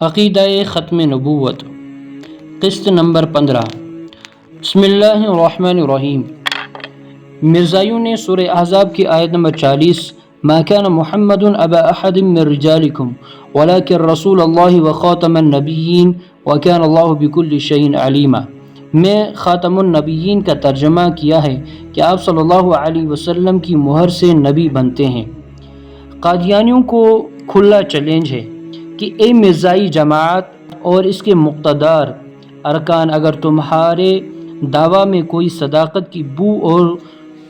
عقیدہ ختم نبوت قسط نمبر 15۔ بسم اللہ الرحمن الرحیم۔ مرزائیوں نے سورہ احزاب کی آیت نمبر 40 ما کان محمد ابا احد من رجالکم ولکن رسول اللہ وخاتم النبیین وکان اللہ بکل شیء علیما میں خاتم النبیین کا ترجمہ کیا ہے کہ آپ صلی اللہ علیہ وسلم کی مہر سے نبی بنتے ہیں۔ قادیانیوں کو کھلا چیلنج ہے کہ اے مرزائی جماعت اور اس کے مقتدار ارکان، اگر تمہارے دعویٰ میں کوئی صداقت کی بو اور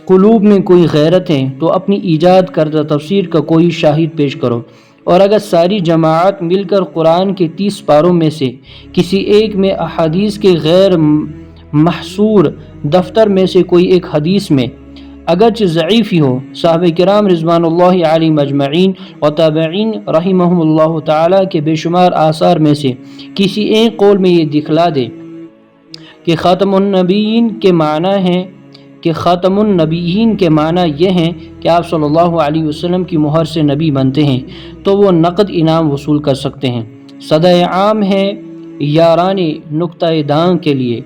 قلوب میں کوئی غیرت ہے تو اپنی ایجاد کردہ تفسیر کا کوئی شاہد پیش کرو، اور اگر ساری جماعت مل کر قرآن کے 30 پاروں میں سے کسی ایک میں احادیث کے غیر محصور دفتر میں سے کوئی ایک حدیث میں اگرچہ ضعیف ہی ہو، صحابہ کرام رضوان اللہ علیہم اجمعین و تابعین رحمہم اللہ تعالی کے بے شمار آثار میں سے کسی ایک قول میں یہ دکھلا دے کہ خاتم النبیین کے معنی یہ ہیں کہ آپ صلی اللہ علیہ وسلم کی مہر سے نبی بنتے ہیں، تو وہ نقد انعام وصول کر سکتے ہیں۔ صدائے عام ہے یاران نکتہ داں کے لیے،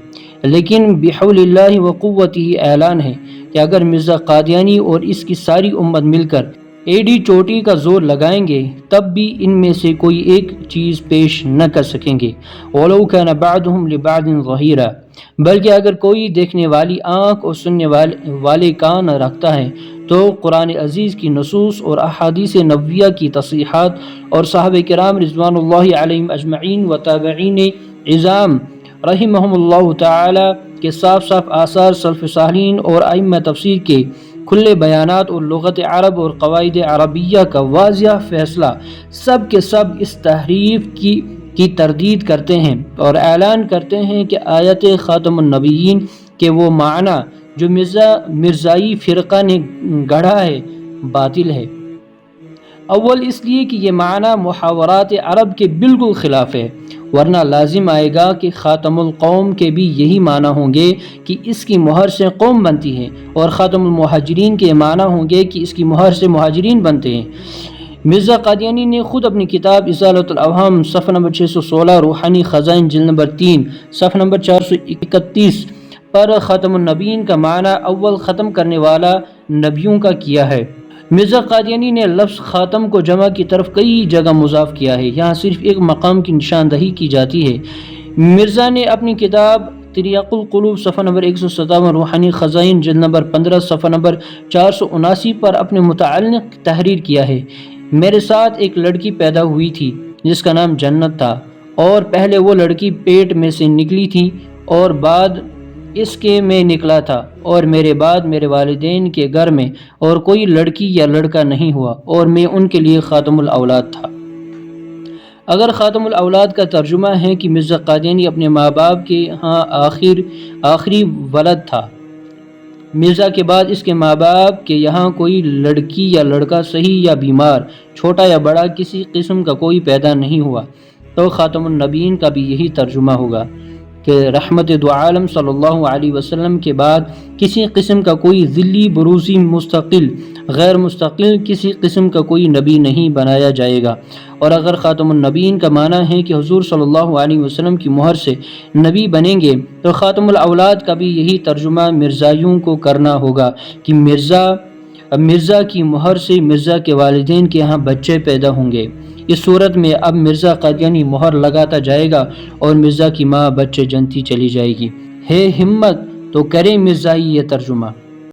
لیکن بحول اللہ و قوتہ اعلان ہے کہ اگر مرزا قادیانی اور اس کی ساری امت مل کر ایڈی چوٹی کا زور لگائیں گے تب بھی ان میں سے کوئی ایک چیز پیش نہ کر سکیں گے۔ وَلَوْ كَانَ بَعْضُهُمْ لِبَعْضٍ ظَهِيرًا، بلکہ اگر کوئی دیکھنے والی آنکھ اور سننے والے کان رکھتا ہے تو قرآن عزیز کی نصوص اور احادیث نبویہ کی تصریحات اور صحابہ کرام رضوان اللہ علیہم اجمعین و تابعین عظام رحمہم اللہ تعالی کے صاف صاف آثار، سلف صالحین اور ائمہ تفسیر کے کھلے بیانات اور لغت عرب اور قواعد عربیہ کا واضح فیصلہ سب کے سب اس تحریف کی تردید کرتے ہیں اور اعلان کرتے ہیں کہ آیت خاتم النبیین کے وہ معنی جو مرزائی فرقہ نے گڑھا ہے باطل ہے۔ اول اس لیے کہ یہ معنی محاورات عرب کے بالکل خلاف ہے، ورنہ لازم آئے گا کہ خاتم القوم کے بھی یہی معنی ہوں گے کہ اس کی مہر سے قوم بنتی ہے، اور خاتم المہاجرین کے معنی ہوں گے کہ اس کی مہر سے مہاجرین بنتے ہیں۔ مرزا قادیانی نے خود اپنی کتاب ازالۃ الاوہام صفحہ نمبر 616 روحانی خزائن جلد نمبر 3 صفحہ نمبر 431 پر خاتم النبیین کا معنی اول ختم کرنے والا نبیوں کا کیا ہے۔ مرزا قادیانی نے لفظ خاتم کو جمع کی طرف کئی جگہ مضاف کیا ہے، یہاں صرف ایک مقام کی نشاندہی کی جاتی ہے۔ مرزا نے اپنی کتاب تریاق القلوب صفحہ نمبر 157 روحانی خزائن جلد نمبر 15 صفحہ نمبر 479 پر اپنے متعلق تحریر کیا ہے: میرے ساتھ ایک لڑکی پیدا ہوئی تھی جس کا نام جنت تھا، اور پہلے وہ لڑکی پیٹ میں سے نکلی تھی اور بعد اس کے میں نکلا تھا، اور میرے بعد میرے والدین کے گھر میں اور کوئی لڑکی یا لڑکا نہیں ہوا، اور میں ان کے لیے خاتم الاولاد تھا۔ اگر خاتم الاولاد کا ترجمہ ہے کہ مرزا قادیانی اپنے ماں باپ کے ہاں آخری ولد تھا، مرزا کے بعد اس کے ماں باپ کے یہاں کوئی لڑکی یا لڑکا صحیح یا بیمار، چھوٹا یا بڑا کسی قسم کا کوئی پیدا نہیں ہوا، تو خاتم النبیین کا بھی یہی ترجمہ ہوگا کہ رحمت دو عالم صلی اللہ علیہ وسلم کے بعد کسی قسم کا کوئی ذلی بروزی غیر مستقل کسی قسم کا کوئی نبی نہیں بنایا جائے گا۔ اور اگر خاتم النبیین کا معنی ہے کہ حضور صلی اللہ علیہ وسلم کی مہر سے نبی بنیں گے تو خاتم الاولاد کا بھی یہی ترجمہ مرزائیوں کو کرنا ہوگا کہ مرزا کی مہر سے مرزا کے والدین کے ہاں بچے پیدا ہوں گے۔ اس صورت میں اب مرزا قادیانی مہر لگاتا جائے گا اور مرزا کی ماں بچے جنتی چلی جائے گی۔ ہے ہمت تو کرے مرزائی یہ ترجمہ۔